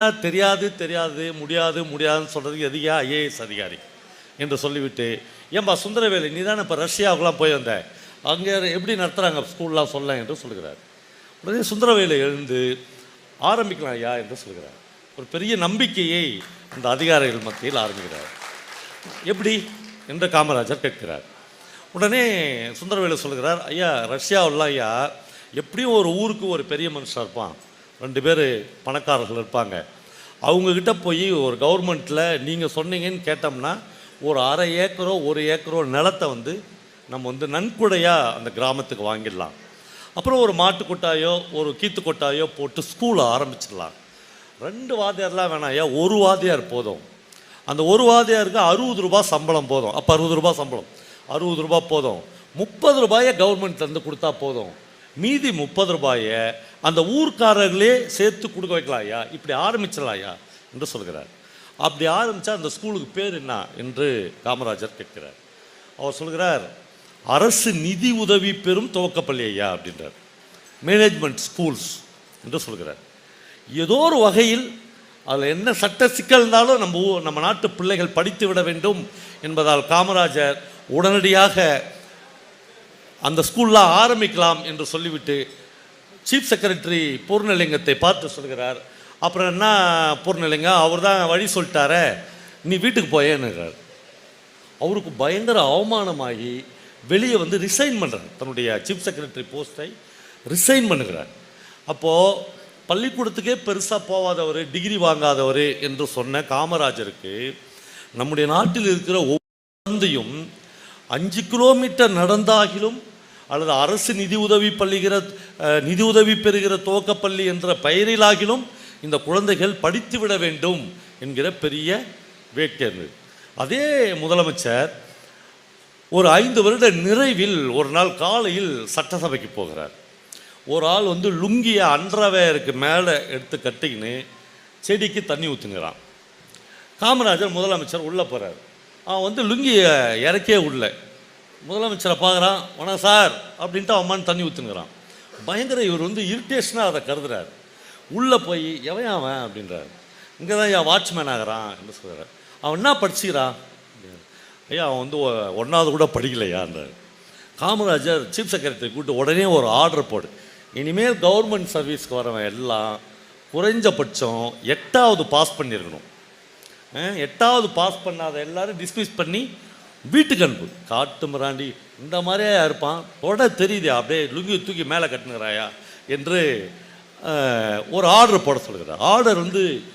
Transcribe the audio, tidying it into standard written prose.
தெரியாது தெரியாது முடியாது முடியாதுன்னு சொல்கிறதுக்கு எதுக்கா ஐஏஎஸ் அதிகாரி என்று சொல்லிவிட்டு, ஏன்பா சுந்தரவேலு நீ தானே இப்போ ரஷ்யாவுக்குலாம் போய் வந்த, அங்கே எப்படி நடத்துகிறாங்க ஸ்கூல்லாம் சொல்ல என்று சொல்கிறார். உடனே சுந்தரவேலு எழுந்து ஆரம்பிக்கலாம் ஐயா என்று சொல்கிறார். ஒரு பெரிய நம்பிக்கையை அந்த அதிகாரிகள் மத்தியில் ஆரம்பிக்கிறார். எப்படி என்று காமராஜர் கேட்கிறார். உடனே சுந்தரவேலு சொல்கிறார், ஐயா ரஷ்யாவெல்லாம் ஐயா எப்படியும் ஒரு ஊருக்கு ஒரு பெரிய மனுஷன் இருப்பான், 2 பேர் பணக்காரர்கள் இருப்பாங்க, அவங்கக்கிட்ட போய் ஒரு கவர்மெண்ட்டில் நீங்கள் சொன்னீங்கன்னு கேட்டோம்னா ஒரு 1/2 ஏக்கரோ 1 ஏக்கரோ நிலத்தை நம்ம நன்கொடையாக அந்த கிராமத்துக்கு வாங்கிடலாம். அப்புறம் ஒரு மாட்டு கொட்டாயோ ஒரு கீத்து கொட்டாயோ போட்டு ஸ்கூலை ஆரம்பிச்சிடலாம். 2 வாத்தியார்லாம் வேணாம் ஐயா, ஒரு வாத்தியார் போதும். அந்த ஒரு வாத்தியாருக்கு 60 ரூபா சம்பளம் போதும். அப்போ 60 ரூபா சம்பளம், 60 ரூபா போதும். 30 ரூபாயை கவர்மெண்ட் கொடுத்தா போதும். மீதி 30 ரூபாயை அந்த ஊர்க்காரர்களே சேர்த்து கொடுக்க வைக்கலாம் ஐயா, இப்படி ஆரம்பிச்சிடலாம் ஐயா என்று சொல்கிறார். அப்படி ஆரம்பித்தா அந்த ஸ்கூலுக்கு பேர் என்ன என்று காமராஜர் கேட்கிறார். அவர் சொல்கிறார், அரசு நிதி உதவி பெறும் துவக்கப்பள்ளி ஐயா அப்படின்றார். மேனேஜ்மெண்ட் ஸ்கூல்ஸ் என்று சொல்கிறார். ஏதோ ஒரு வகையில் அதில் என்ன சட்ட சிக்கல் இருந்தாலும் நம்ம நாட்டு பிள்ளைகள் படித்து விட வேண்டும் என்பதால் காமராஜர் உடனடியாக அந்த ஸ்கூல்லாம் ஆரம்பிக்கலாம் என்று சொல்லிவிட்டு சீஃப் செக்ரட்டரி பூர்ணலிங்கத்தை பார்த்து சொல்கிறார், அப்புறம் என்ன பூர்ணலிங்கம் அவர் தான் வழி சொல்லிட்டார, நீ வீட்டுக்கு போயேன்னுறார். அவருக்கு பயங்கர அவமானமாகி வெளியே ரிசைன் பண்ணுறார். தன்னுடைய சீஃப் செக்ரட்டரி போஸ்ட்டை ரிசைன் பண்ணுகிறார். அப்போது பள்ளிக்கூடத்துக்கே பெருசாக போகாதவர், டிகிரி வாங்காதவர் என்று சொன்ன காமராஜருக்கு நம்முடைய நாட்டில் இருக்கிற ஒவ்வொரு குழந்தையும் 5 கிலோமீட்டர் நடந்தாகிலும் அல்லது அரசு நிதி உதவி பெறுகிற துவக்கப்பள்ளி என்ற பெயரிலாகிலும் இந்த குழந்தைகள் படித்து விட வேண்டும் என்கிற பெரிய வேட்கை இருந்தது. அதே முதலமைச்சர் ஒரு 5 வருட நிறைவில் ஒரு நாள் காலையில் சட்டசபைக்கு போகிறார். ஒரு ஆள் லுங்கியை அண்டர்வேருக்கு மேலே எடுத்து கட்டிக்கின்னு செடிக்கு தண்ணி ஊற்றுங்கிறான். காமராஜர் முதலமைச்சர் உள்ளே போகிறார். அவன் லுங்கியை இறக்கே உள்ள முதலமைச்சரை பார்க்குறான். வணக்கம் சார் அப்படின்ட்டு அவன் தண்ணி ஊற்றுங்கிறான். பயங்கர இவர் இரிட்டேஷனாக அதை கருதுறார். உள்ளே போய் எவன் அவன் அப்படின்றார். இங்கே தான் ஐயா வாட்ச்மேன் ஆகிறான் என்று சொல்கிறார். அவன் என்ன படிச்சுக்கிறான்? ஐயா அவன் 1வது கூட படிக்கலையான்றார். காமராஜர் சீஃப் செக்ரட்டரி கூப்பிட்டு உடனே ஒரு ஆர்டர் போடு, இனிமேல் கவர்மெண்ட் சர்வீஸ்க்கு வரவன் எல்லாம் குறைஞ்சபட்சம் 8வது பாஸ் பண்ணியிருக்கணும். 8வது பாஸ் பண்ணாத எல்லாரும் டிஸ்மிஸ் பண்ணி வீட்டுக்கு அனுப்பு. காட்டு மிராண்டி இந்த மாதிரியே இருப்பான், தொட தெரியுது அப்படியே லுங்கி தூக்கி மேலே கட்டுனுறாயா என்று ஒரு ஆர்டர் போட சொல்கிறார். ஆர்டர்